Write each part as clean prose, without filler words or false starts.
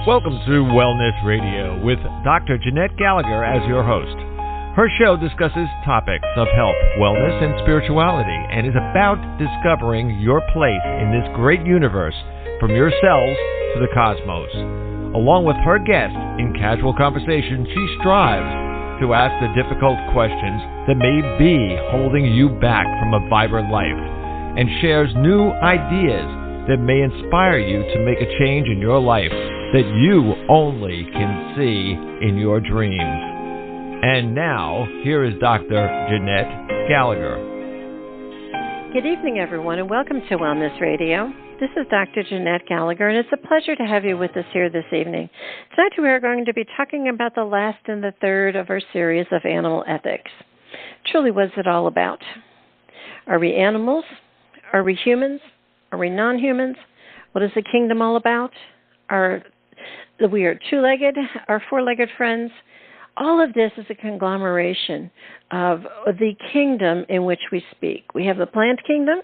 Welcome to Wellness Radio with Dr. Jeanette Gallagher as your host. Her show discusses topics of health, wellness, and spirituality, and is about discovering your place in this great universe, from your cells to the cosmos. Along with her guests, in casual conversation, she strives to ask the difficult questions that may be holding you back from a vibrant life, and shares new ideas that may inspire you to make a change in your life that you only can see in your dreams. And now, here is Dr. Jeanette Gallagher. Good evening, everyone, and welcome to Wellness Radio. This is Dr. Jeanette Gallagher, and it's a pleasure to have you with us here this evening. Tonight we are going to be talking about the last and the third of our series of animal ethics. Truly, what's it all about? Are we animals? Are we humans? Are we non-humans? What is the kingdom all about? We are two-legged, our four-legged friends. All of this is a conglomeration of the kingdom in which we speak. We have the plant kingdom.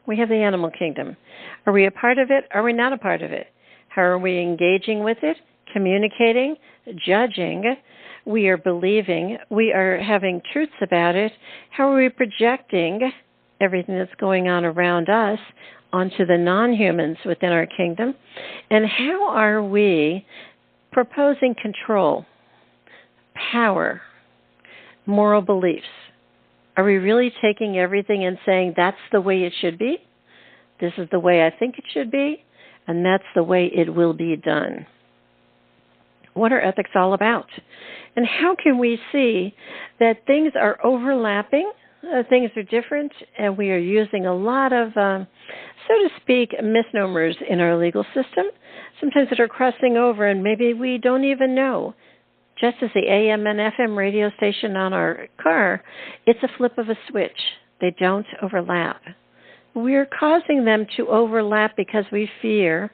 We have the animal kingdom. Are we a part of it? Are we not a part of it? How are we engaging with it, communicating, judging? We are believing. We are having truths about it. How are we projecting everything that's going on around us onto the non-humans within our kingdom? And how are we proposing control, power, moral beliefs? Are we really taking everything and saying that's the way it should be? This is the way I think it should be, and that's the way it will be done. What are ethics all about? And how can we see that things are overlapping, things are different, and we are using a lot of, so to speak, misnomers in our legal system, sometimes that are crossing over, and maybe we don't even know. Just as the AM and FM radio station on our car, it's a flip of a switch. They don't overlap. We're causing them to overlap because we fear,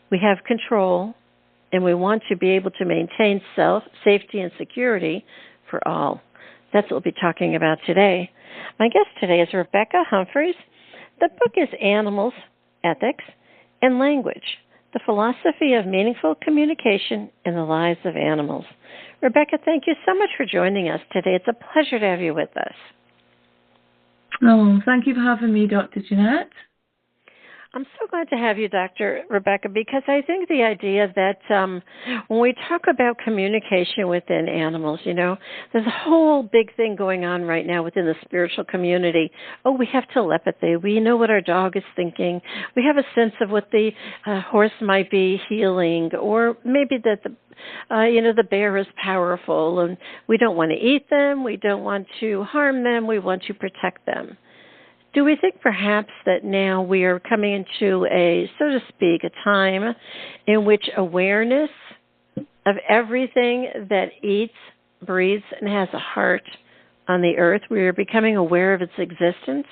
we have control, and we want to be able to maintain safety and security for all. That's what we'll be talking about today. My guest today is Rebekah Humphreys. The book is Animals, Ethics, and Language, the Philosophy of Meaningful Communication in the Lives of Animals. Rebekah, thank you so much for joining us today. It's a pleasure to have you with us. Oh, thank you for having me, Dr. Jeanette. I'm so glad to have you, Dr. Rebekah, because I think the idea that when we talk about communication within animals, there's a whole big thing going on right now within the spiritual community. Oh, we have telepathy. We know what our dog is thinking. We have a sense of what the horse might be healing, or maybe that the bear is powerful, and we don't want to eat them. We don't want to harm them. We want to protect them. Do we think perhaps that now we are coming into so to speak, a time in which awareness of everything that eats, breathes, and has a heart on the earth, we are becoming aware of its existence?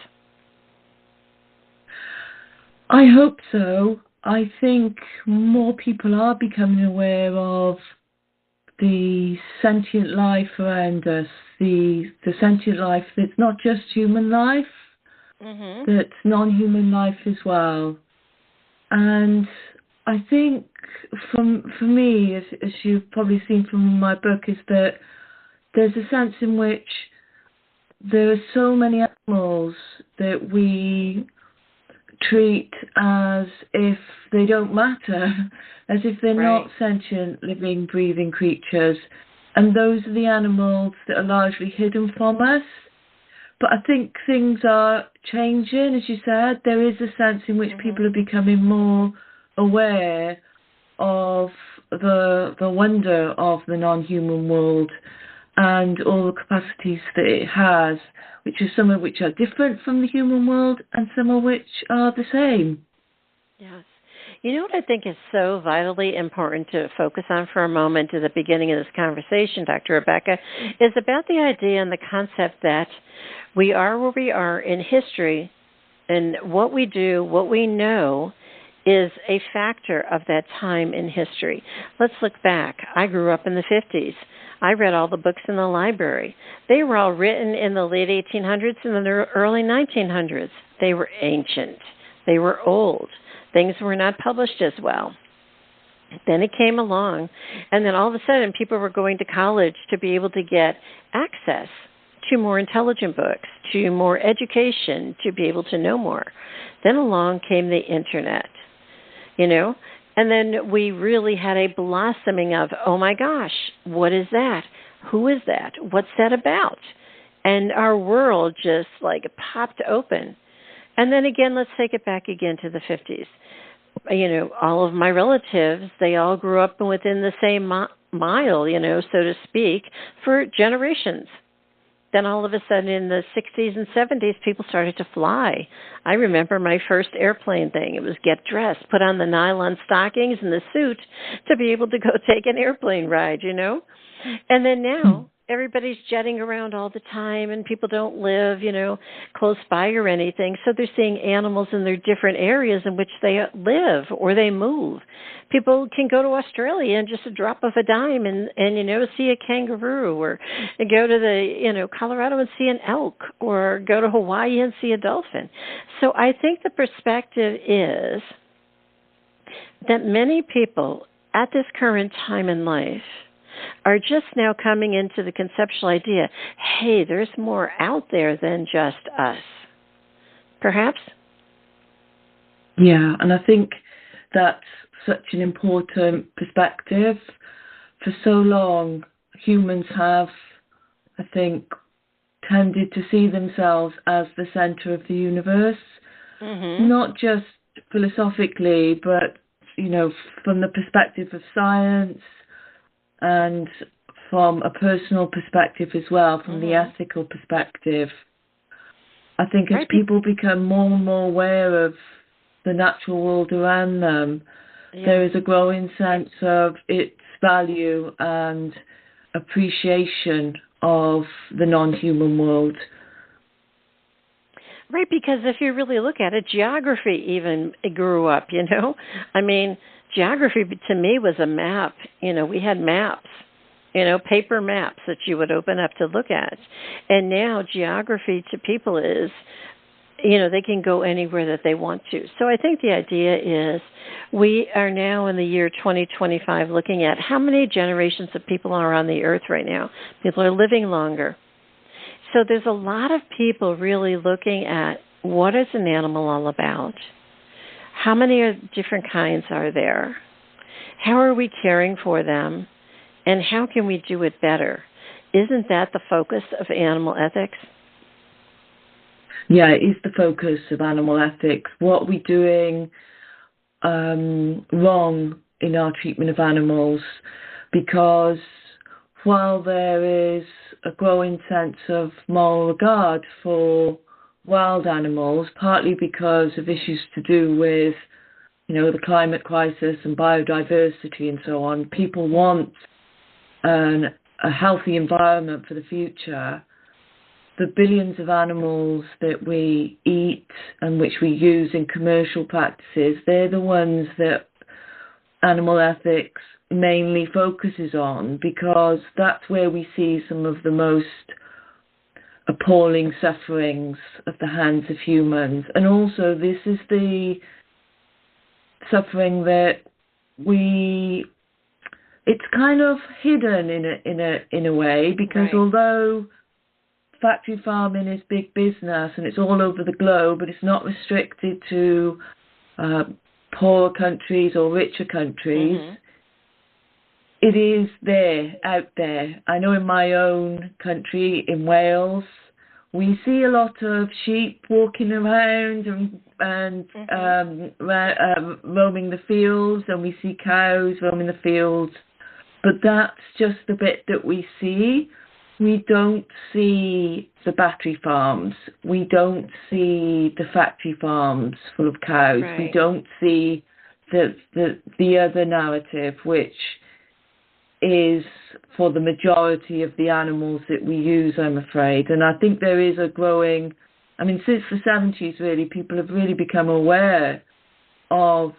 I hope so. I think more people are becoming aware of the sentient life around us, the sentient life that's not just human life, that's non-human life as well. And I think for me, as you've probably seen from my book, is that there's a sense in which there are so many animals that we treat as if they don't matter, as if they're not sentient, living, breathing creatures. And those are the animals that are largely hidden from us. But I think things are changing, as you said. There is a sense in which people are becoming more aware of the wonder of the non-human world and all the capacities that it has, which are some of which are different from the human world and some of which are the same. Yes. You know what I think is so vitally important to focus on for a moment at the beginning of this conversation, Dr. Rebekah, is about the idea and the concept that we are where we are in history, and what we do, what we know, is a factor of that time in history. Let's look back. I grew up in the 50s. I read all the books in the library. They were all written in the late 1800s and the early 1900s. They were ancient. They were old. Things were not published as well. Then it came along, and then all of a sudden people were going to college to be able to get access to more intelligent books, to more education, to be able to know more. Then along came the internet, and then we really had a blossoming of, oh my gosh, what is that? Who is that? What's that about? And our world just popped open. And then again, let's take it back again to the 50s. All of my relatives, they all grew up within the same mile, so to speak, for generations. Then all of a sudden in the 60s and 70s, people started to fly. I remember my first airplane thing. It was get dressed, put on the nylon stockings and the suit to be able to go take an airplane ride, And then now everybody's jetting around all the time, and people don't live, close by or anything. So they're seeing animals in their different areas in which they live or they move. People can go to Australia and just a drop of a dime and see a kangaroo, or go to the, Colorado and see an elk, or go to Hawaii and see a dolphin. So I think the perspective is that many people at this current time in life are just now coming into the conceptual idea, hey, there's more out there than just us. Perhaps? Yeah, and I think that's such an important perspective. For so long, humans have, I think, tended to see themselves as the center of the universe, not just philosophically, but, from the perspective of science, and from a personal perspective as well, from the ethical perspective. I think as people become more and more aware of the natural world around them, there is a growing sense of its value and appreciation of the non-human world. Right, because if you really look at it, geography even grew up, I mean, geography to me was a map. We had maps, paper maps that you would open up to look at. And now geography to people is, they can go anywhere that they want to. So I think the idea is we are now in the year 2025 looking at how many generations of people are on the earth right now. People are living longer. So there's a lot of people really looking at what is an animal all about? How many different kinds are there? How are we caring for them? And how can we do it better? Isn't that the focus of animal ethics? Yeah, it is the focus of animal ethics. What are we doing wrong in our treatment of animals? Because while there is a growing sense of moral regard for wild animals, partly because of issues to do with, the climate crisis and biodiversity and so on, people want a healthy environment for the future. The billions of animals that we eat and which we use in commercial practices, they're the ones that animal ethics mainly focuses on, because that's where we see some of the most appalling sufferings of the hands of humans. And also this is the suffering that it's kind of hidden in a way, because although factory farming is big business and it's all over the globe, but it's not restricted to poorer countries or richer countries. It is there, out there. I know in my own country, in Wales, we see a lot of sheep walking around and roaming the fields, and we see cows roaming the fields. But that's just the bit that we see. We don't see the battery farms. We don't see the factory farms full of cows. Right. We don't see the other narrative, which is for the majority of the animals that we use, I'm afraid. And I think there is a growing, since the 70s, really, people have really become aware of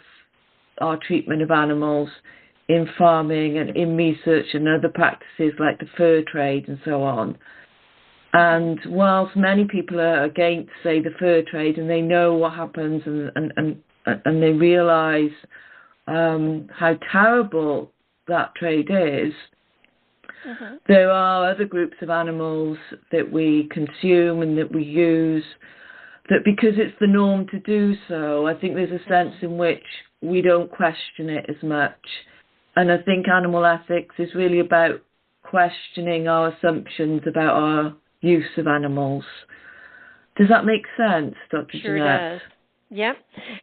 our treatment of animals in farming and in research and other practices like the fur trade and so on. And whilst many people are against, say, the fur trade, and they know what happens and they realise how terrible that trade is, there are other groups of animals that we consume and that we use that, because it's the norm to do so, I think there's a sense in which we don't question it as much. And I think animal ethics is really about questioning our assumptions about our use of animals. Does that make sense, Dr. Sure Jeanette? does. Yep.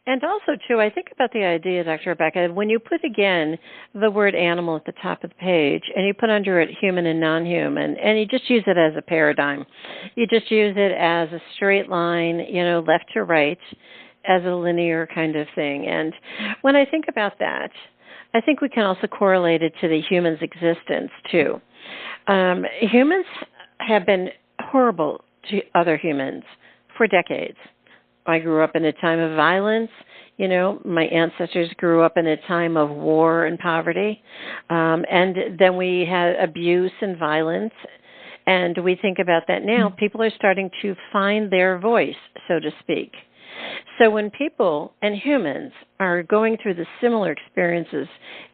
And also, too, I think about the idea, Dr. Rebekah, when you put, again, the word animal at the top of the page, and you put under it human and non-human, and you just use it as a paradigm. You just use it as a straight line, left to right, as a linear kind of thing. And when I think about that, I think we can also correlate it to the human's existence, too. Humans have been horrible to other humans for decades. I grew up in a time of violence. My ancestors grew up in a time of war and poverty. And then we had abuse and violence. And we think about that now. People are starting to find their voice, so to speak. So when people and humans are going through the similar experiences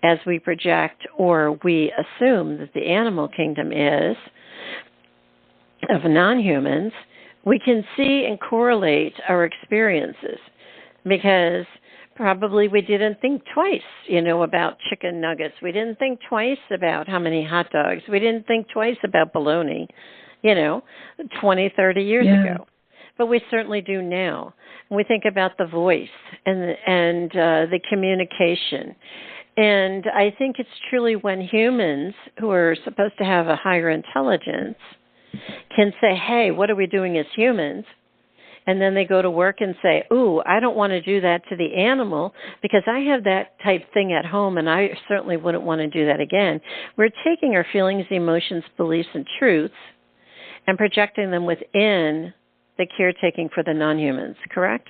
as we project or we assume that the animal kingdom is of non-humans, we can see and correlate our experiences because probably we didn't think twice, about chicken nuggets. We didn't think twice about how many hot dogs. We didn't think twice about bologna, 20, 30 years ago. But we certainly do now. We think about the voice and the communication. And I think it's truly when humans who are supposed to have a higher intelligence can say, hey, what are we doing as humans? And then they go to work and say, ooh, I don't want to do that to the animal because I have that type thing at home and I certainly wouldn't want to do that again. We're taking our feelings, emotions, beliefs, and truths and projecting them within the caretaking for the non-humans, correct?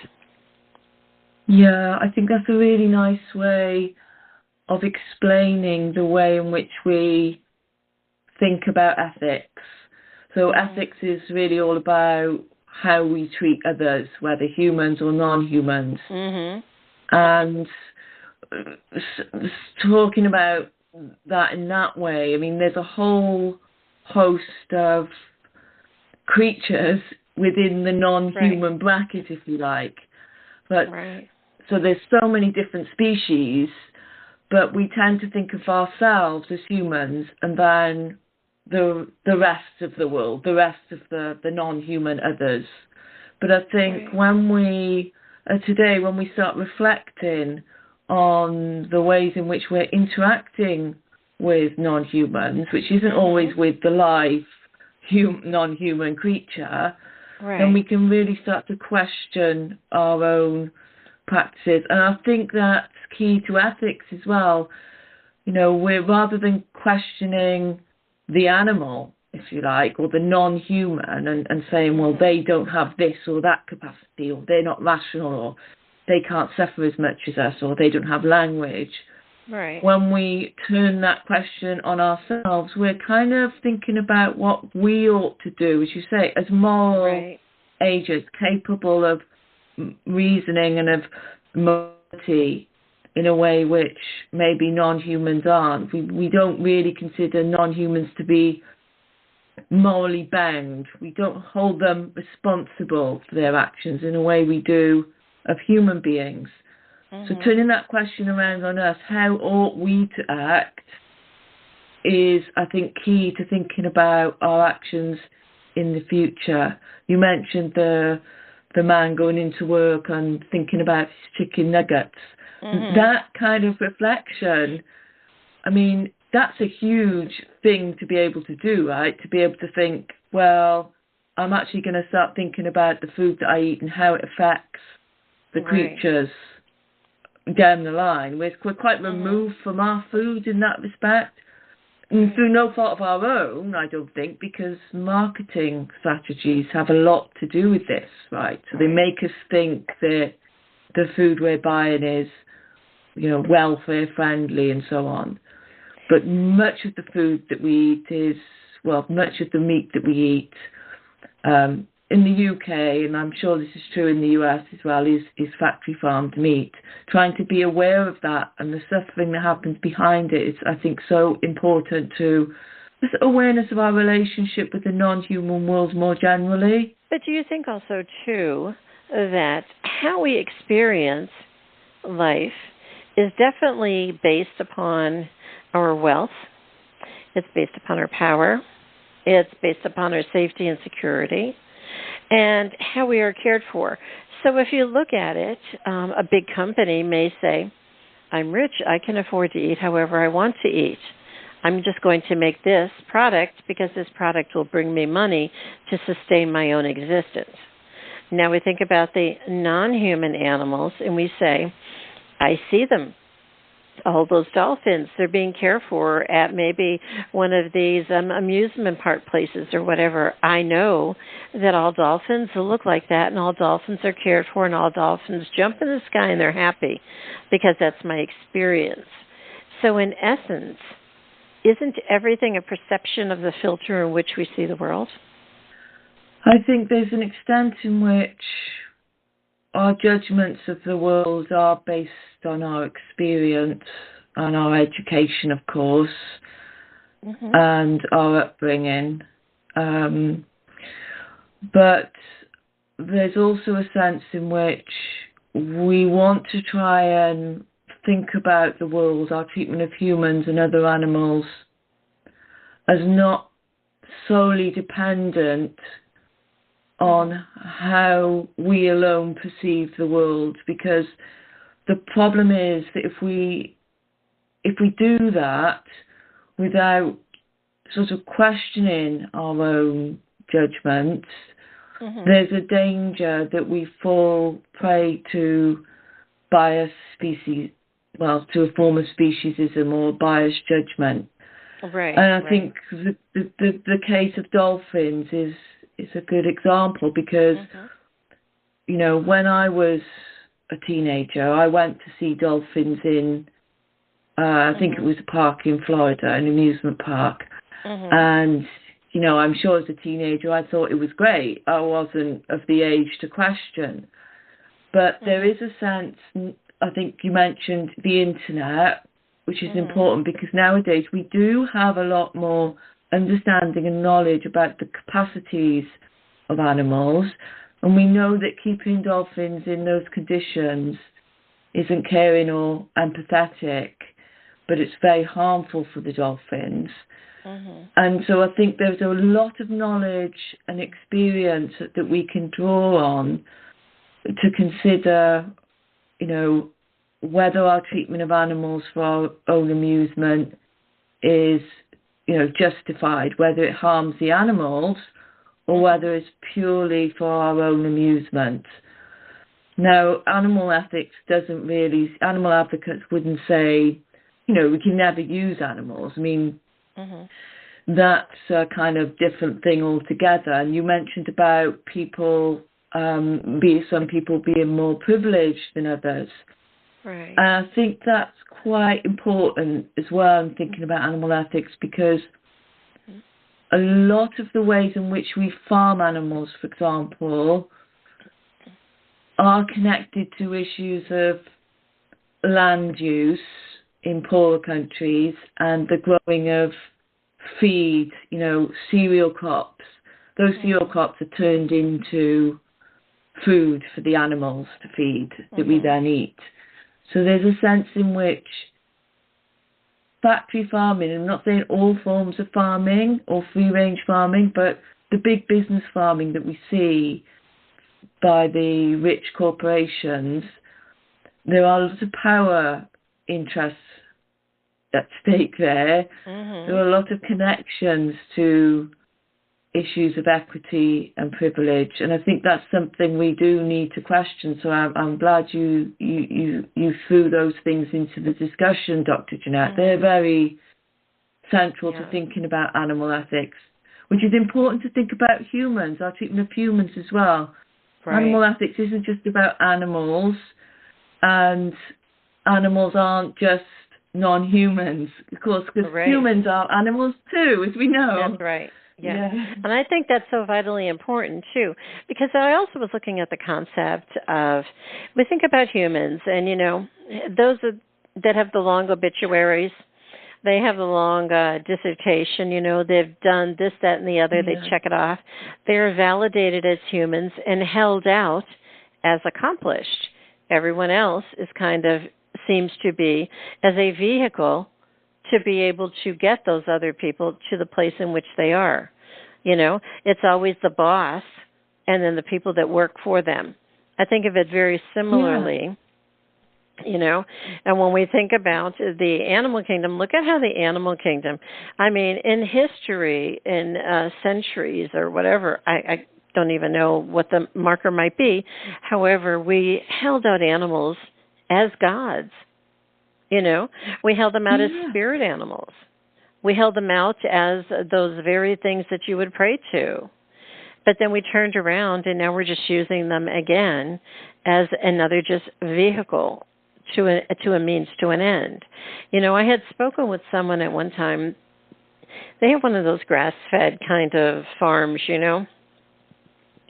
Yeah, I think that's a really nice way of explaining the way in which we think about ethics. So ethics is really all about how we treat others, whether humans or non-humans. And talking about that in that way, I mean, there's a whole host of creatures within the non-human bracket, if you like. But so there's so many different species, but we tend to think of ourselves as humans and then the rest of the world, the rest of the non-human others. But I think when we today, when we start reflecting on the ways in which we're interacting with non-humans, which isn't always with the live non-human creature, then we can really start to question our own practices. And I think that's key to ethics as well. We're rather than questioning the animal, if you like, or the non-human and saying, well, they don't have this or that capacity, or they're not rational, or they can't suffer as much as us, or they don't have language. When we turn that question on ourselves, we're kind of thinking about what we ought to do, as you say, as moral agents capable of reasoning and of morality in a way which maybe non-humans aren't. We don't really consider non-humans to be morally bound. We don't hold them responsible for their actions in a way we do of human beings. So turning that question around on us, how ought we to act, is, I think, key to thinking about our actions in the future. You mentioned the man going into work and thinking about his chicken nuggets. That kind of reflection, I mean, that's a huge thing to be able to do, right? To be able to think, well, I'm actually going to start thinking about the food that I eat and how it affects the creatures down the line. We're quite removed from our food in that respect. And through no fault of our own, I don't think, because marketing strategies have a lot to do with this, right? So they make us think that the food we're buying is, welfare friendly and so on. But much of the food that we eat is, much of the meat that we eat in the UK, and I'm sure this is true in the US as well, is factory farmed meat. Trying to be aware of that and the suffering that happens behind it is, I think, so important to this awareness of our relationship with the non-human world more generally. But do you think also, too, that how we experience life is definitely based upon our wealth, it's based upon our power, it's based upon our safety and security, and how we are cared for. So if you look at it, a big company may say, I'm rich, I can afford to eat however I want to eat. I'm just going to make this product because this product will bring me money to sustain my own existence. Now we think about the non-human animals and we say, I see them. All those dolphins, they're being cared for at maybe one of these amusement park places or whatever. I know that all dolphins look like that, and all dolphins are cared for, and all dolphins jump in the sky and they're happy because that's my experience. So in essence, isn't everything a perception of the filter in which we see the world? I think there's an extent in which our judgments of the world are based on our experience and our education, of course, and our upbringing. But there's also a sense in which we want to try and think about the world, our treatment of humans and other animals, as not solely dependent on how we alone perceive the world, because the problem is that if we do that without sort of questioning our own judgments, there's a danger that we fall prey to bias species, to a form of speciesism or biased judgment. Right. And I think the case of dolphins is a good example because, when I was a teenager, I went to see dolphins in, I think it was a park in Florida, an amusement park. And, I'm sure as a teenager I thought it was great. I wasn't of the age to question. But there is a sense, I think you mentioned the internet, which is important because nowadays we do have a lot more understanding and knowledge about the capacities of animals, and we know that keeping dolphins in those conditions isn't caring or empathetic, but it's very harmful for the dolphins. And so I think there's a lot of knowledge and experience that we can draw on to consider, whether our treatment of animals for our own amusement is justified, whether it harms the animals or whether it's purely for our own amusement. Now, animal advocates wouldn't say, we can never use animals. I mean, that's a kind of different thing altogether. And you mentioned about people, some people being more privileged than others. Right. And I think that's quite important as well in thinking about animal ethics, because a lot of the ways in which we farm animals, for example, are connected to issues of land use in poorer countries and the growing of feed, cereal crops. Those cereal crops are turned into food for the animals to feed that we then eat. So there's a sense in which factory farming, I'm not saying all forms of farming or free-range farming, but the big business farming that we see by the rich corporations, there are lots of power interests at stake there. There are a lot of connections to issues of equity and privilege, and I think that's something we do need to question. So I'm glad you threw those things into the discussion, Dr. Jeanette. They're very central to thinking about animal ethics, which is important to think about humans, our treatment of humans as well. Right. Animal ethics isn't just about animals, and animals aren't just non-humans, of course, because humans are animals too, as we know. That's right. Yeah. And I think that's so vitally important, too, because I also was looking at the concept of, we think about humans, and, those that have the long obituaries, they have the long dissertation, they've done this, that, and the other, they check it off. They're validated as humans and held out as accomplished. Everyone else is seems to be as a vehicle to be able to get those other people to the place in which they are. It's always the boss and then the people that work for them. I think of it very similarly, and when we think about the animal kingdom, look at how the animal kingdom, in history, in centuries or whatever, I don't even know what the marker might be. However, we held out animals as gods. We held them out as spirit animals. We held them out as those very things that you would pray to. But then we turned around, and now we're just using them again as another just vehicle to a means to an end. I had spoken with someone at one time. They have one of those grass-fed kind of farms,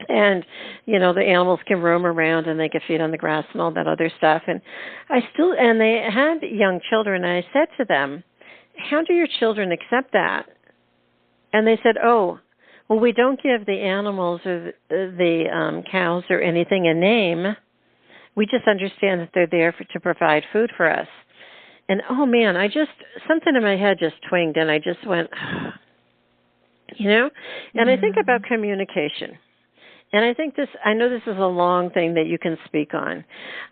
and, the animals can roam around and they can feed on the grass and all that other stuff. And they had young children, and I said to them, how do your children accept that? And they said, oh, well, we don't give the animals or the cows or anything a name. We just understand that they're there to provide food for us. And, oh, man, something in my head just twinged, and I just went, and I think about communication. And I know this is a long thing that you can speak on,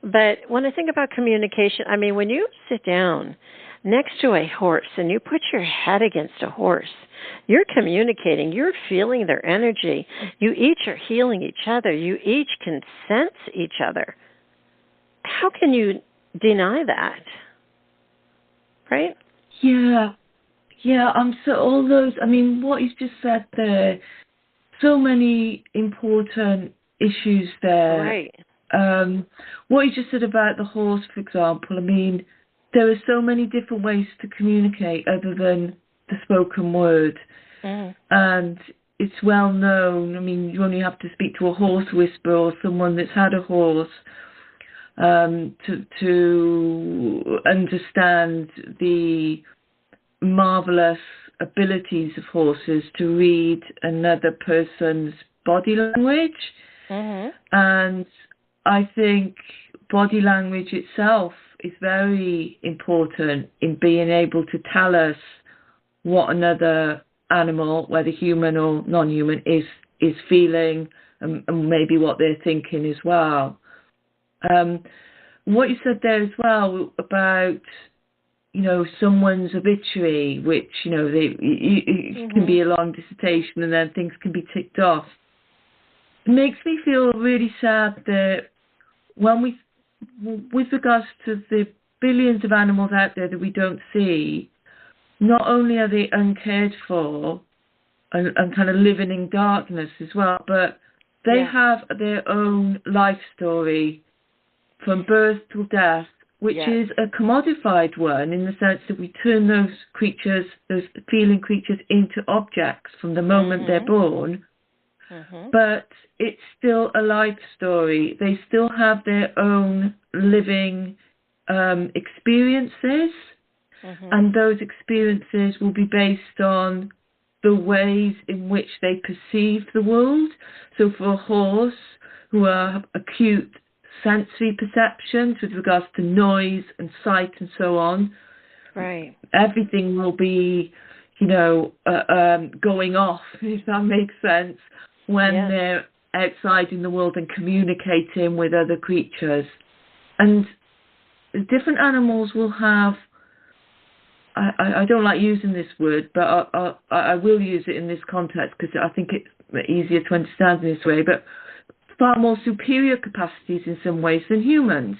but when I think about communication, when you sit down next to a horse and you put your head against a horse, you're communicating, you're feeling their energy, you each are healing each other, you each can sense each other. How can you deny that? Right? Yeah. All those, what you've just said there, so many important issues there. Right. What you just said about the horse, for example, there are so many different ways to communicate other than the spoken word. And it's well known. You only have to speak to a horse whisperer or someone that's had a horse to understand the marvelous abilities of horses to read another person's body language. And I think body language itself is very important in being able to tell us what another animal, whether human or non-human, is feeling, and maybe what they're thinking as well. What you said there as well about someone's obituary, which, it can be a long dissertation and then things can be ticked off. It makes me feel really sad that with regards to the billions of animals out there that we don't see, not only are they uncared for and kind of living in darkness as well, but they have their own life story from birth to death, which is a commodified one in the sense that we turn those creatures, those feeling creatures, into objects from the moment they're born. But it's still a life story. They still have their own living experiences, and those experiences will be based on the ways in which they perceive the world. So for a horse, who have acute sensory perceptions with regards to noise and sight and so on. Right. Everything will be, going off, if that makes sense, when they're outside in the world and communicating with other creatures. And different animals will have, I don't like using this word, but I will use it in this context because I think it's easier to understand in this way, but far more superior capacities in some ways than humans.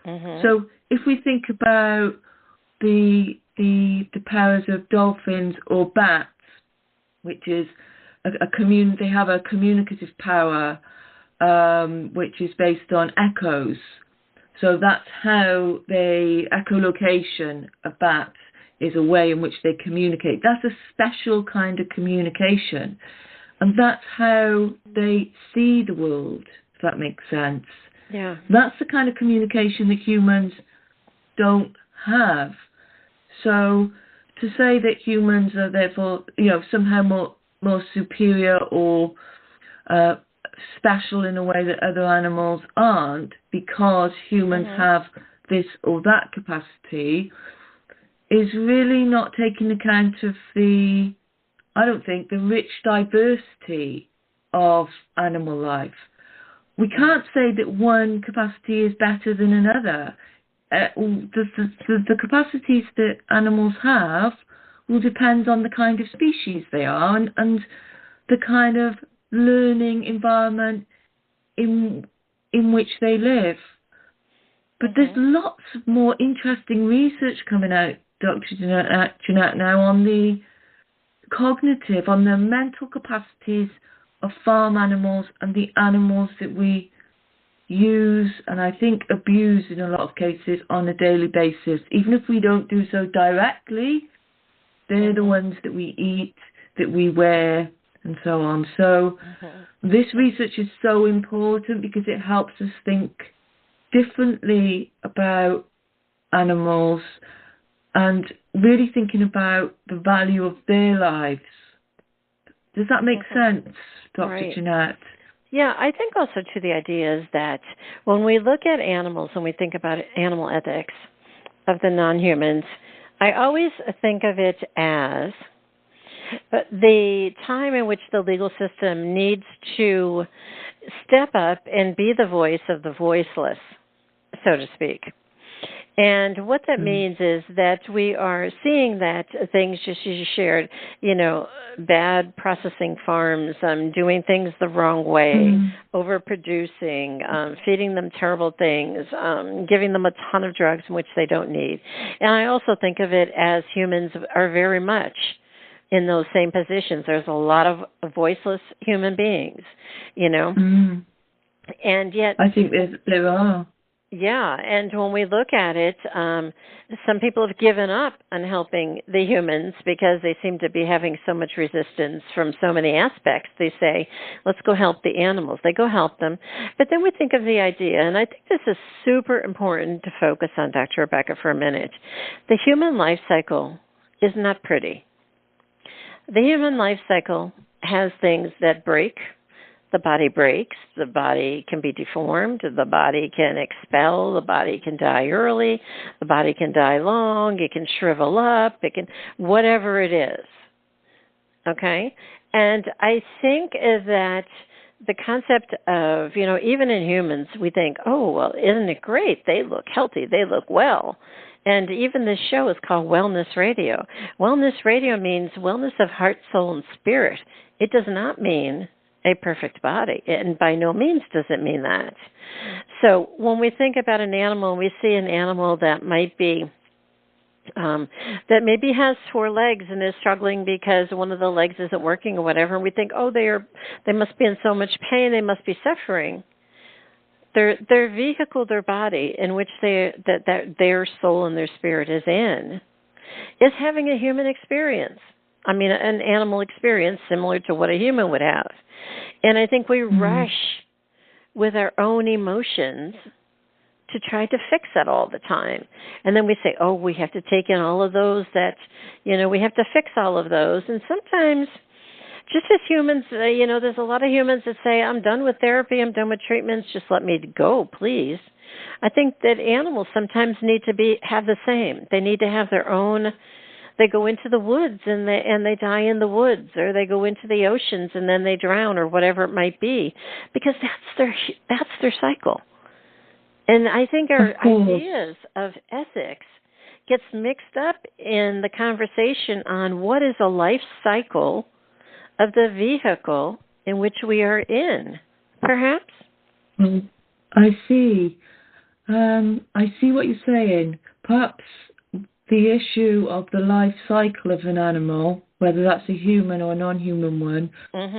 So if we think about the powers of dolphins or bats, which is they have a communicative power which is based on echoes. So that's how echolocation of bats is a way in which they communicate. That's a special kind of communication. And that's how they see the world, if that makes sense. Yeah. That's the kind of communication that humans don't have. So to say that humans are therefore, somehow more superior or special in a way that other animals aren't, because humans have this or that capacity, is really not taking account of the rich diversity of animal life. We can't say that one capacity is better than another. The capacities that animals have will depend on the kind of species they are and the kind of learning environment in which they live. But there's lots of more interesting research coming out, Dr. Jeanette, now on the cognitive, on the mental capacities of farm animals and the animals that we use and I think abuse in a lot of cases on a daily basis. Even if we don't do so directly, they're the ones that we eat, that we wear, and so on. So this research is so important because it helps us think differently about animals and really thinking about the value of their lives. Does that make sense, Dr. Jeanette? Yeah, I think also, too, the idea is that when we look at animals and we think about animal ethics of the non-humans, I always think of it as the time in which the legal system needs to step up and be the voice of the voiceless, so to speak. And what that means is that we are seeing that things, just as you shared, bad processing farms, doing things the wrong way, overproducing, feeding them terrible things, giving them a ton of drugs in which they don't need. And I also think of it as humans are very much in those same positions. There's a lot of voiceless human beings, and yet I think there are. Yeah, and when we look at it, some people have given up on helping the humans because they seem to be having so much resistance from so many aspects. They say, let's go help the animals. They go help them. But then we think of the idea, and I think this is super important to focus on, Dr. Rebekah, for a minute. The human life cycle is not pretty. The human life cycle has things that break. The body breaks, the body can be deformed, the body can expel, the body can die early, the body can die long, it can shrivel up, it can, whatever it is. Okay? And I think that the concept of, even in humans, we think, oh, well, isn't it great? They look healthy, they look well. And even this show is called Wellness Radio. Wellness Radio means wellness of heart, soul, and spirit. It does not mean a perfect body, and by no means does it mean that. So when we think about an animal, we see an animal that might be that maybe has 4 legs and is struggling because one of the legs isn't working or whatever, and we think, oh, they must be in so much pain, they must be suffering. Their vehicle, their body in which that their soul and their spirit is in, is having a human experience. I mean, an animal experience similar to what a human would have. And I think we rush with our own emotions to try to fix that all the time. And then we say, oh, we have to take in all of those that, we have to fix all of those. And sometimes, just as humans, there's a lot of humans that say, I'm done with therapy, I'm done with treatments, just let me go, please. I think that animals sometimes need to have the same. They need to have their own. They go into the woods and they die in the woods, or they go into the oceans and then they drown, or whatever it might be, because that's their cycle. And I think our ideas of ethics gets mixed up in the conversation on what is a life cycle of the vehicle in which we are in, perhaps. I see. I see what you're saying. Perhaps the issue of the life cycle of an animal, whether that's a human or a non-human one,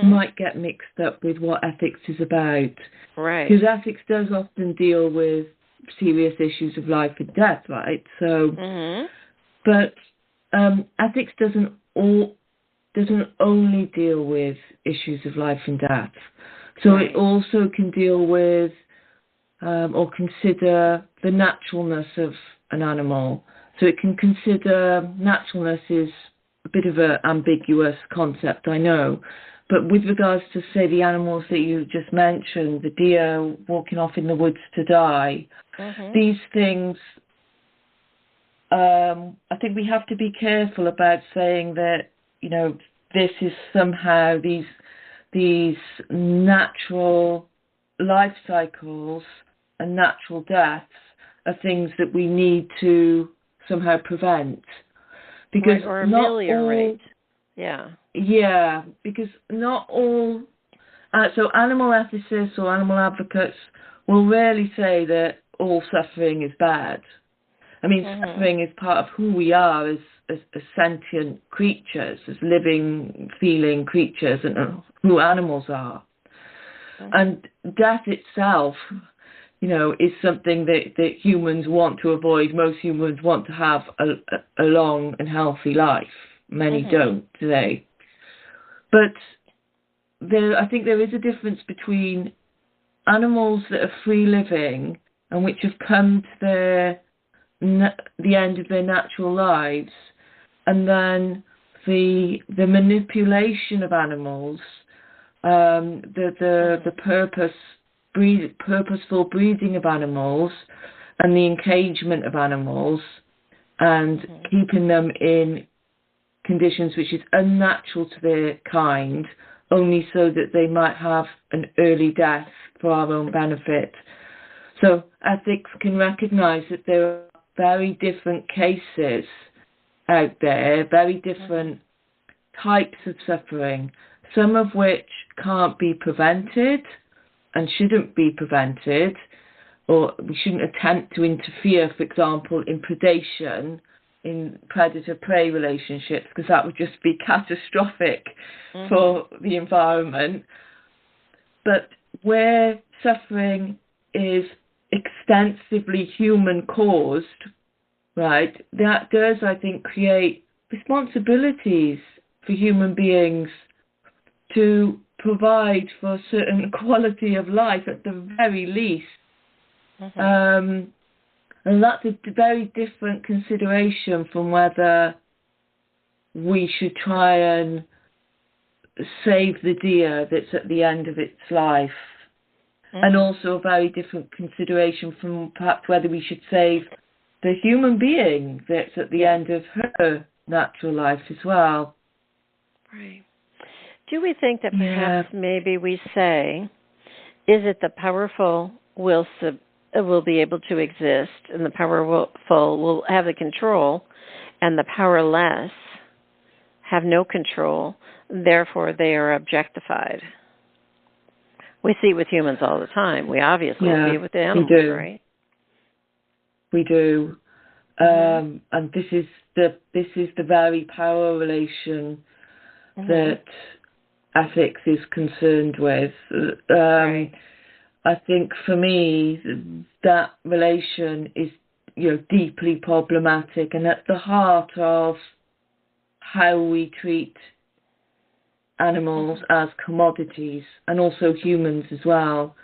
might get mixed up with what ethics is about. Right. Because ethics does often deal with serious issues of life and death, right? So, but ethics doesn't only deal with issues of life and death. So Right. it also can deal with or consider the naturalness of an animal. So it can consider naturalness is a bit of an ambiguous concept, I know. But with regards to, say, the animals that you just mentioned, the deer walking off in the woods to die, these things, I think we have to be careful about saying that, this is somehow these natural life cycles and natural deaths are things that we need to somehow prevent. Because or not ameliorate. Yeah, because not all... so animal ethicists or animal advocates will rarely say that all suffering is bad. I mean, suffering is part of who we are as sentient creatures, as living, feeling creatures, and who animals are. And death itself, is something that humans want to avoid. Most humans want to have a long and healthy life. Many don't, do they? But I think there is a difference between animals that are free living and which have come to the end of their natural lives, and then the manipulation of animals, the purposeful breeding of animals, and the engagement of animals, and keeping them in conditions which is unnatural to their kind, only so that they might have an early death for our own benefit. So ethics can recognise that there are very different cases out there, very different types of suffering, some of which can't be prevented and shouldn't be prevented, or we shouldn't attempt to interfere, for example, in predation, in predator-prey relationships, because that would just be catastrophic for the environment. But where suffering is extensively human-caused, right, that does, I think, create responsibilities for human beings to provide for a certain quality of life at the very least. And that's a very different consideration from whether we should try and save the deer that's at the end of its life. And also a very different consideration from perhaps whether we should save the human being that's at the end of her natural life as well. Right. Do we think that perhaps maybe we say, is it the powerful will be able to exist, and the powerful will have the control, and the powerless have no control, therefore they are objectified? We see it with humans all the time. We obviously see it with the animals, right? We do. And this is the very power relation that ethics is concerned with. I think for me that relation is deeply problematic and at the heart of how we treat animals as commodities, and also humans as well.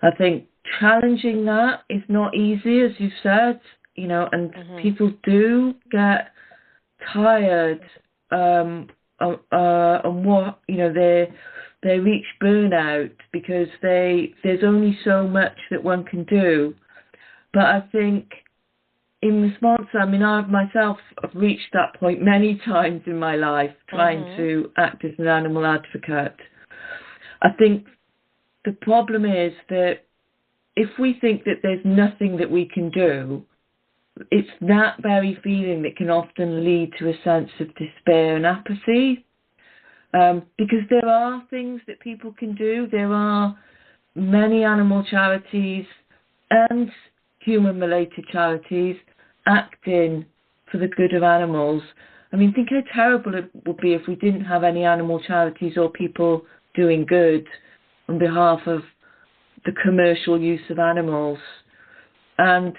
I think challenging that is not easy, as you've said, and people do get tired, and what they reach burnout because there's only so much that one can do. But I think in response, I myself have reached that point many times in my life, trying to act as an animal advocate. I think the problem is that if we think that there's nothing that we can do, it's that very feeling that can often lead to a sense of despair and apathy. Because there are things that people can do. There are many animal charities and human-related charities acting for the good of animals. Think how terrible it would be if we didn't have any animal charities or people doing good on behalf of the commercial use of animals. And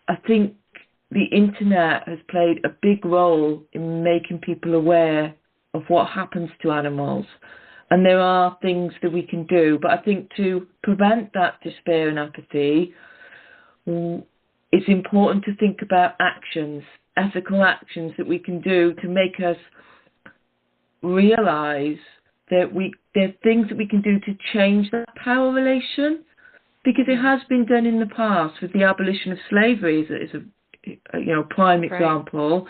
I think the internet has played a big role in making people aware of what happens to animals. And there are things that we can do. But I think to prevent that despair and apathy, it's important to think about actions, ethical actions that we can do to make us realise that there are things that we can do to change that power relation, because it has been done in the past with the abolition of slavery is a prime example,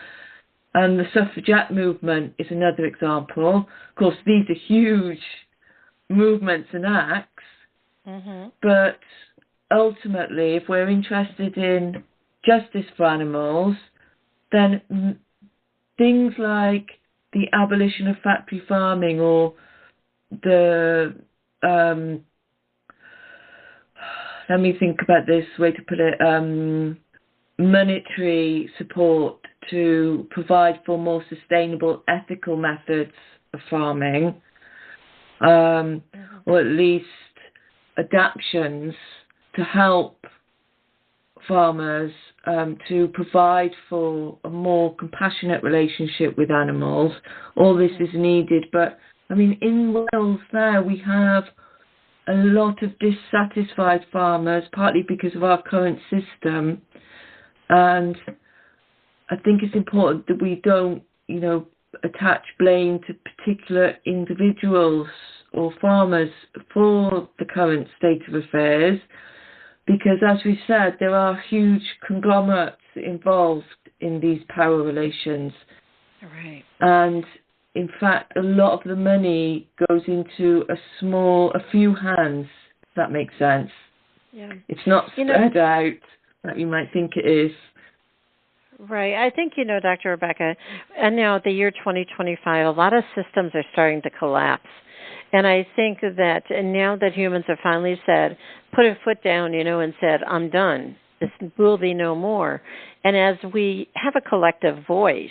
and the suffragette movement is another example. Of course, these are huge movements and acts, but ultimately, if we're interested in justice for animals, then things like the abolition of factory farming or the let me think about this way to put it, monetary support to provide for more sustainable, ethical methods of farming, or at least adaptations to help farmers to provide for a more compassionate relationship with animals. All this is needed, but I mean, in Wales now we have a lot of dissatisfied farmers, partly because of our current system, and I think it's important that we don't, attach blame to particular individuals or farmers for the current state of affairs, because, as we said, there are huge conglomerates involved in these power relations. Right. And, in fact, a lot of the money goes into a few hands, if that makes sense. Yeah. It's not spread out like you might think it is. Right. I think, Dr. Rebekah, and now the year 2025, a lot of systems are starting to collapse. And I think that now that humans have finally said, put a foot down, and said, I'm done. This will be no more. And as we have a collective voice,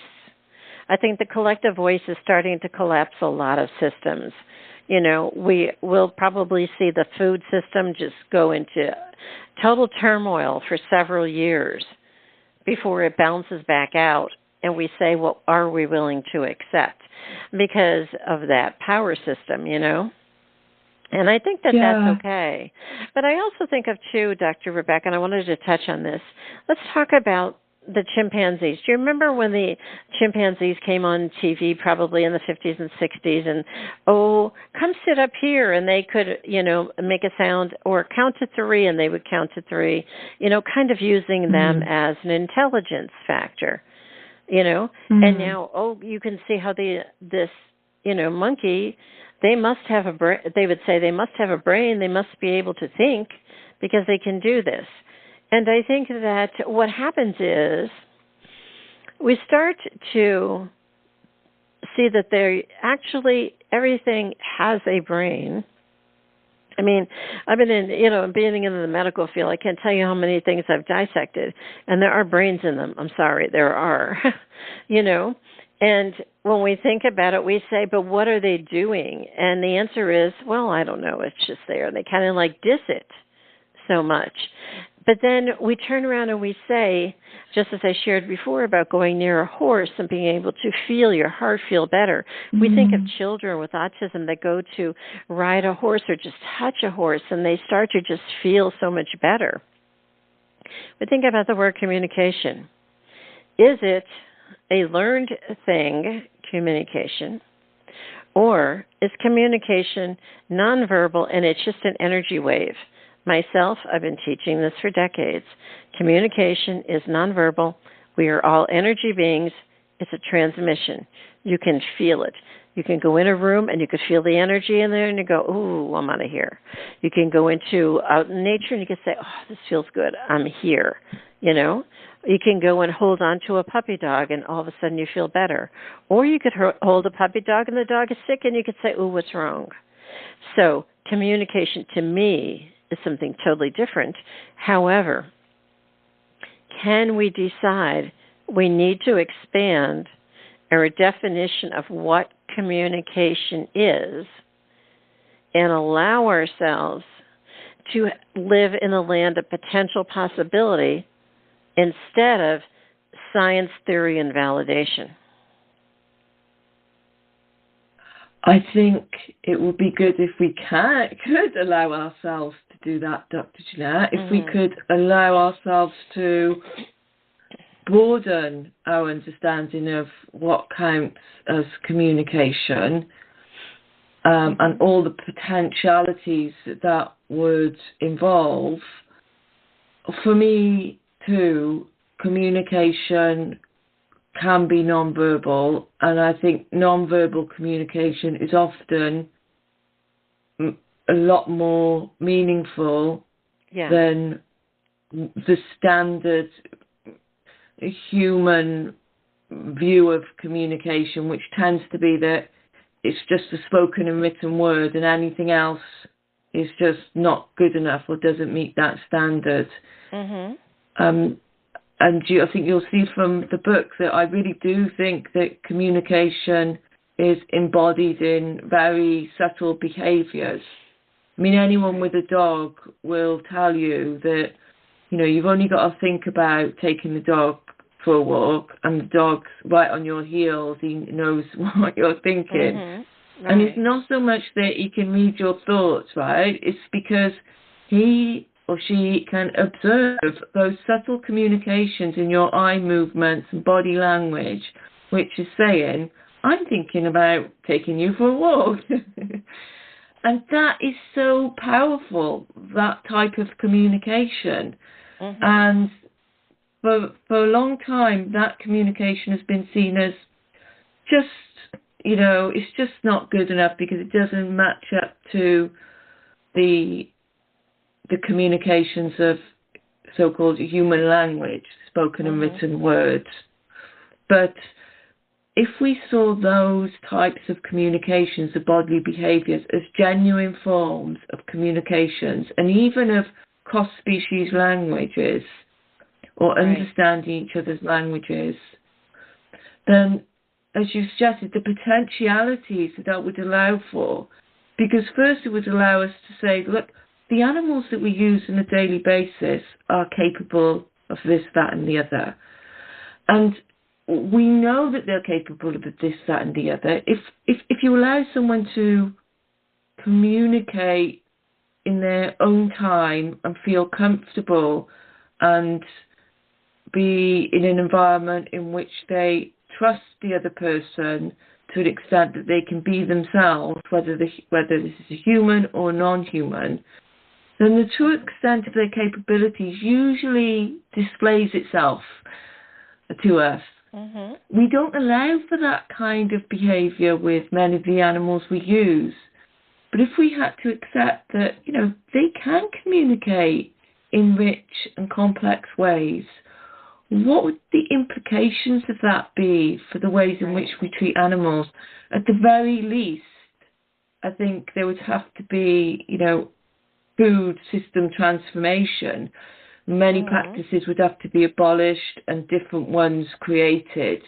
I think the collective voice is starting to collapse a lot of systems. We will probably see the food system just go into total turmoil for several years before it bounces back out. And we say, what are we willing to accept because of that power system, And I think that that's okay. But I also think of, too, Dr. Rebekah, and I wanted to touch on this. Let's talk about the chimpanzees. Do you remember when the chimpanzees came on TV probably in the 50s and 60s and, come sit up here, and they could, make a sound or count to three, and they would count to three, kind of using them as an intelligence factor. And now, you can see how this monkey, they must have a brain. They would say they must have a brain. They must be able to think because they can do this. And I think that what happens is we start to see that everything has a brain. I mean, I've been being in the medical field, I can't tell you how many things I've dissected, and there are brains in them. I'm sorry, there are, And when we think about it, we say, but what are they doing? And the answer is, well, I don't know. It's just there. They kind of diss it so much. But then we turn around and we say, just as I shared before about going near a horse and being able to feel your heart feel better. We think of children with autism that go to ride a horse or just touch a horse and they start to just feel so much better. But think about the word communication. Is it a learned thing, communication, or is communication nonverbal and it's just an energy wave? Myself, I've been teaching this for decades. Communication is nonverbal. We are all energy beings. It's a transmission. You can feel it. You can go in a room and you can feel the energy in there and you go, ooh, I'm out of here. You can go out in nature and you can say, oh, this feels good. I'm here. You can go and hold on to a puppy dog and all of a sudden you feel better. Or you could hold a puppy dog and the dog is sick and you could say, ooh, what's wrong? So communication to me is something totally different. However, can we decide we need to expand our definition of what communication is and allow ourselves to live in the land of potential possibility instead of science, theory, and validation? I think it would be good if we could allow ourselves to do that, Dr. Jeanette, if we could allow ourselves to broaden our understanding of what counts as communication, and all the potentialities that would involve. For me, too, communication can be non-verbal, and I think non-verbal communication is often a lot more meaningful than the standard human view of communication, which tends to be that it's just a spoken and written word, and anything else is just not good enough or doesn't meet that standard. And I think you'll see from the book that I really do think that communication is embodied in very subtle behaviours. I mean, anyone with a dog will tell you that, you know, you've only got to think about taking the dog for a walk, and the dog's right on your heels. He knows what you're thinking. Right. And it's not so much that he can read your thoughts, right? It's because he or she can observe those subtle communications in your eye movements and body language, which is saying, I'm thinking about taking you for a walk. And that is so powerful, that type of communication. And for a long time, that communication has been seen as just, you know, it's just not good enough because it doesn't match up to the communications of so-called human language, spoken and written words. But if we saw those types of communications, of bodily behaviours, as genuine forms of communications, and even of cross-species languages, or understanding each other's languages, then, as you suggested, the potentialities that would allow for, because first it would allow us to say, look, the animals that we use on a daily basis are capable of this, that, and the other. And we know that they're capable of this, that, and the other. If you allow someone to communicate in their own time and feel comfortable and be in an environment in which they trust the other person to an extent that they can be themselves, whether this is a human or non-human, then the true extent of their capabilities usually displays itself to us. We don't allow for that kind of behaviour with many of the animals we use. But if we had to accept that, you know, they can communicate in rich and complex ways, what would the implications of that be for the ways in which we treat animals? At the very least, I think there would have to be, you know, food system transformation. Many practices would have to be abolished and different ones created,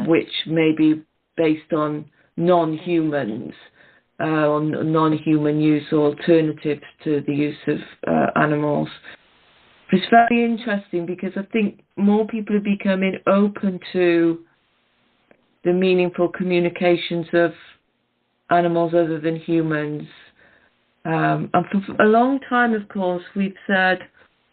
which may be based on non-humans, on non-human use or alternatives to the use of animals. But it's very interesting because I think more people are becoming open to the meaningful communications of animals other than humans. And for a long time, of course, we've said,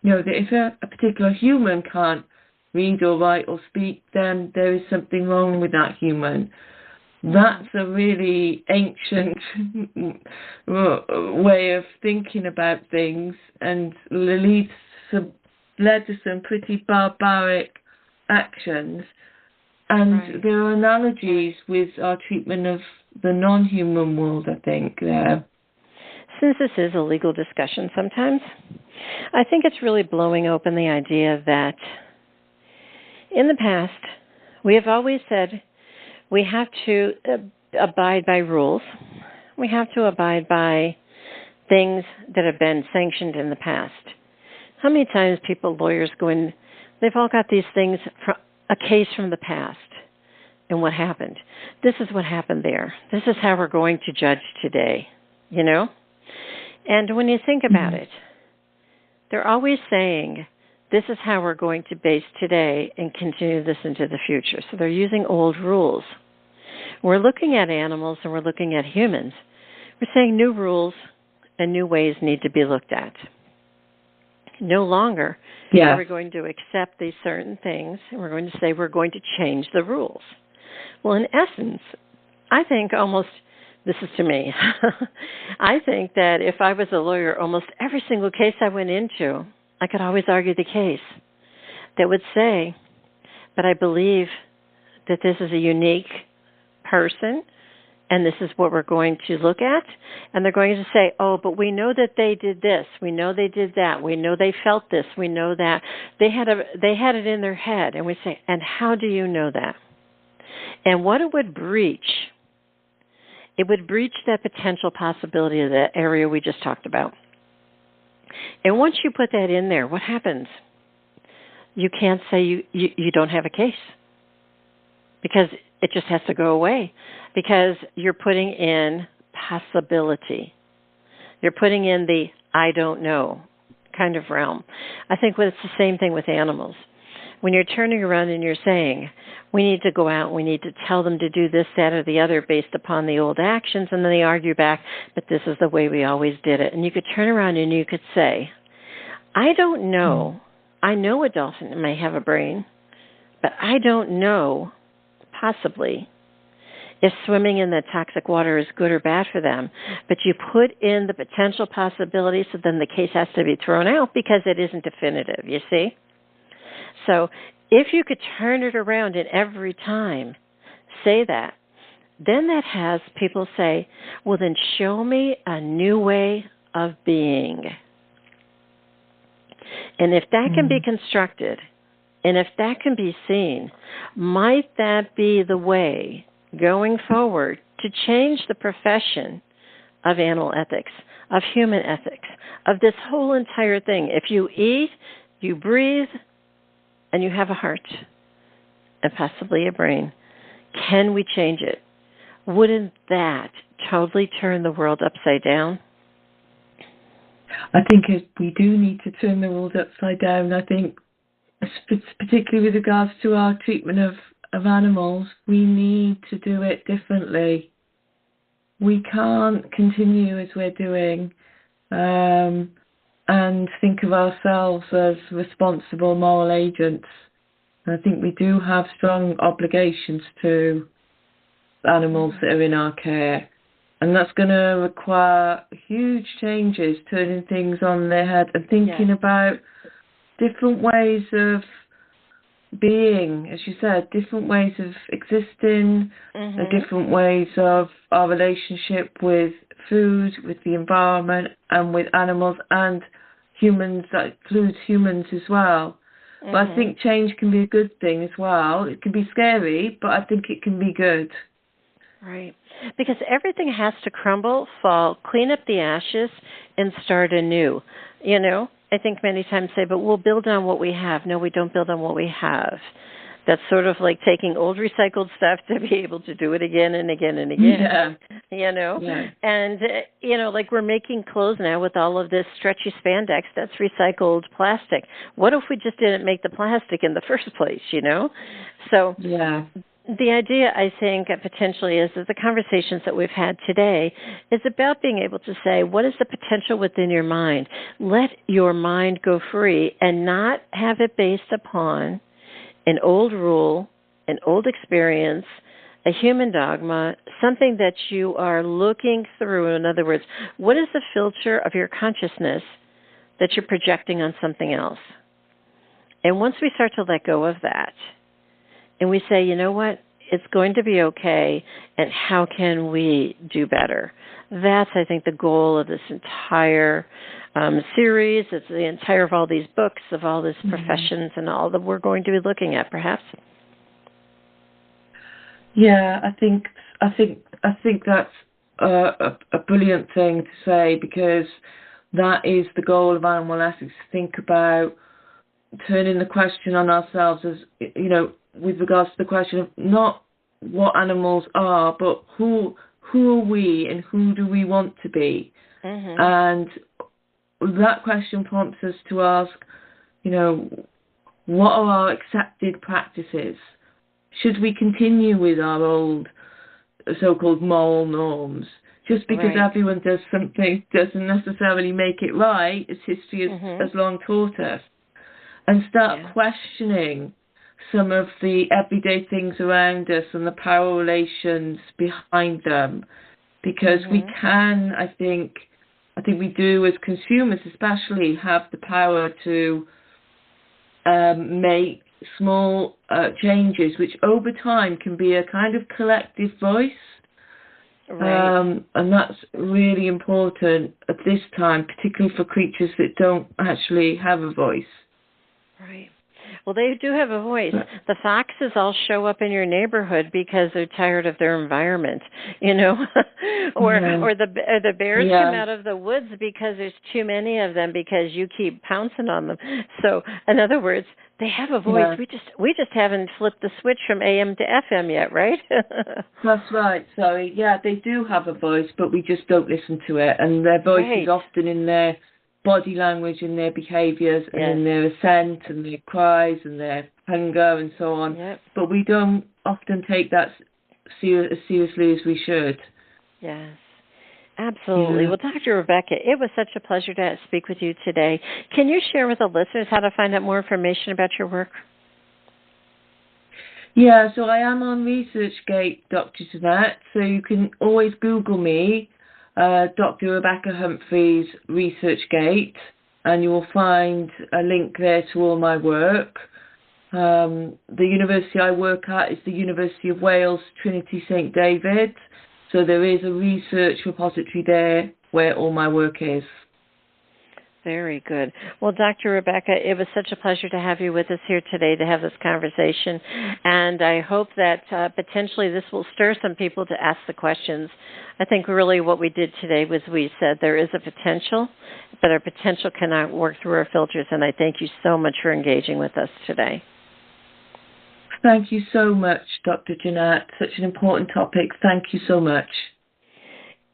you know, that if a particular human can't read or write or speak, then there is something wrong with that human. That's a really ancient way of thinking about things, and led to some pretty barbaric actions. And there are analogies with our treatment of the non-human world, I think, there. Since this is a legal discussion sometimes, I think it's really blowing open the idea that in the past, we have always said we have to abide by rules. We have to abide by things that have been sanctioned in the past. How many times lawyers go in, they've all got these things, from a case from the past, and what happened. This is what happened there. This is how we're going to judge today, you know? And when you think about it, they're always saying this is how we're going to base today and continue this into the future. So they're using old rules. We're looking at animals and we're looking at humans. We're saying new rules and new ways need to be looked at. No longer are we going to accept these certain things, and we're going to say we're going to change the rules. Well, in essence, I think almost, this is to me, I think that if I was a lawyer, almost every single case I went into, I could always argue the case that would say, but I believe that this is a unique person, and this is what we're going to look at. And they're going to say, oh, but we know that they did this. We know they did that. We know they felt this. We know that. They had it in their head. And we say, and how do you know that? And what it would breach that potential possibility of that area we just talked about. And once you put that in there, what happens? You can't say you don't have a case, because it just has to go away, because you're putting in possibility. You're putting in the I don't know kind of realm. I think it's the same thing with animals. When you're turning around and you're saying, we need to go out, we need to tell them to do this, that, or the other based upon the old actions, and then they argue back, but this is the way we always did it. And you could turn around and you could say, I don't know. I know a dolphin may have a brain, but I don't know, possibly, if swimming in the toxic water is good or bad for them. But you put in the potential possibility, so then the case has to be thrown out because it isn't definitive, you see? So if you could turn it around and every time say that, then that has people say, well, then show me a new way of being. And if that can be constructed, and if that can be seen, might that be the way going forward to change the profession of animal ethics, of human ethics, of this whole entire thing? If you eat, you breathe, and you have a heart and possibly a brain, can we change it? Wouldn't that totally turn the world upside down? I think we do need to turn the world upside down. I think, particularly with regards to our treatment of animals, we need to do it differently. We can't continue as we're doing and think of ourselves as responsible moral agents. I think we do have strong obligations to animals that are in our care. And that's going to require huge changes, turning things on their head and thinking about different ways of being, as you said, different ways of existing, different ways of our relationship with food, with the environment, and with animals and humans. That includes humans as well. But I think change can be a good thing as well. It can be scary, but I think it can be good. Right. Because everything has to crumble, fall, clean up the ashes, and start anew. You know, I think many times say, but we'll build on what we have. No, we don't build on what we have. That's sort of like taking old recycled stuff to be able to do it again and again and again. You know? Yeah. And, you know, like we're making clothes now with all of this stretchy spandex that's recycled plastic. What if we just didn't make the plastic in the first place, you know? So the idea, I think, potentially is that the conversations that we've had today is about being able to say, what is the potential within your mind? Let your mind go free and not have it based upon an old rule, an old experience, a human dogma, something that you are looking through. In other words, what is the filter of your consciousness that you're projecting on something else? And once we start to let go of that, and we say, you know what, it's going to be okay, and how can we do better? That's, I think, the goal of this entire series. It's the entire of all these books, of all these professions, and all that we're going to be looking at, perhaps. Yeah, I think that's a brilliant thing to say, because that is the goal of animal ethics. Think about turning the question on ourselves, as you know, with regards to the question of not what animals are, but who are we and who do we want to be? And that question prompts us to ask, what are our accepted practices? Should we continue with our old so-called moral norms? Just because everyone does something doesn't necessarily make it right, as history has long taught us. And start questioning some of the everyday things around us and the power relations behind them. Because we can, I think we do as consumers especially, have the power to make small changes, which over time can be a kind of collective voice. And that's really important at this time, particularly for creatures that don't actually have a voice. Right. Well, they do have a voice. The foxes all show up in your neighborhood because they're tired of their environment, or the bears come out of the woods because there's too many of them because you keep pouncing on them. So, in other words, they have a voice. Yeah. We just haven't flipped the switch from AM to FM yet, right? That's right. Sorry. Yeah, they do have a voice, but we just don't listen to it. And their voice is often in their body language, in their behaviours, and in their assent, and their cries, and their hunger, and so on. Yep. But we don't often take that as seriously as we should. Yes. Absolutely. Yeah. Well, Dr. Rebekah, it was such a pleasure to speak with you today. Can you share with the listeners how to find out more information about your work? Yeah, so I am on ResearchGate, Dr. Jeanette, so you can always Google me, Dr. Rebekah Humphreys, ResearchGate, and you will find a link there to all my work. The university I work at is the University of Wales, Trinity St David. So there is a research repository there where all my work is. Very good. Well, Dr. Rebekah, it was such a pleasure to have you with us here today to have this conversation. And I hope that potentially this will stir some people to ask the questions. I think really what we did today was we said there is a potential, but our potential cannot work through our filters. And I thank you so much for engaging with us today. Thank you so much, Dr. Jeanette. Such an important topic. Thank you so much.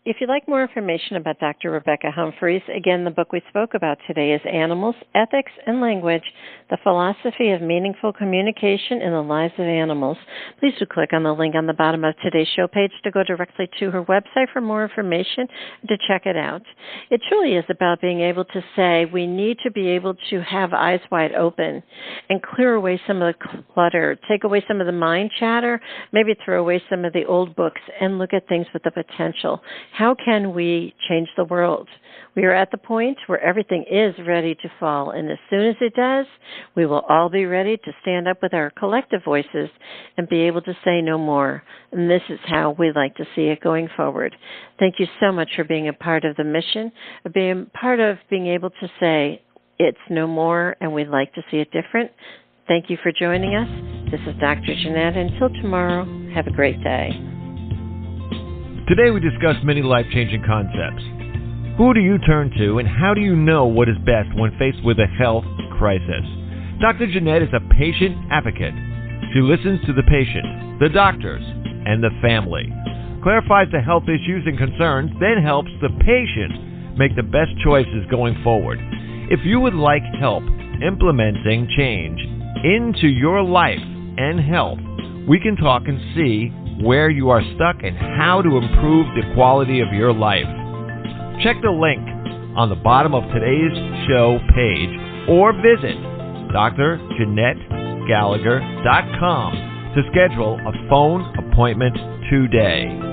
If you'd like more information about Dr. Rebekah Humphreys, again, the book we spoke about today is Animals, Ethics, and Language, The Philosophy of Meaningful Communication in the Lives of Animals. Please do click on the link on the bottom of today's show page to go directly to her website for more information and to check it out. It truly is about being able to say we need to be able to have eyes wide open and clear away some of the clutter, take away some of the mind chatter, maybe throw away some of the old books and look at things with the potential. How can we change the world? We are at the point where everything is ready to fall, and as soon as it does, we will all be ready to stand up with our collective voices and be able to say no more. And this is how we like to see it going forward. Thank you so much for being a part of the mission, being part of being able to say it's no more and we'd like to see it different. Thank you for joining us. This is Dr. Jeanette. Until tomorrow, have a great day. Today we discussed many life-changing concepts. Who do you turn to and how do you know what is best when faced with a health crisis? Dr. Jeanette is a patient advocate. She listens to the patient, the doctors, and the family, clarifies the health issues and concerns, then helps the patient make the best choices going forward. If you would like help implementing change into your life and health, we can talk and see where you are stuck and how to improve the quality of your life. Check the link on the bottom of today's show page or visit drjeanettgallagher.com to schedule a phone appointment today.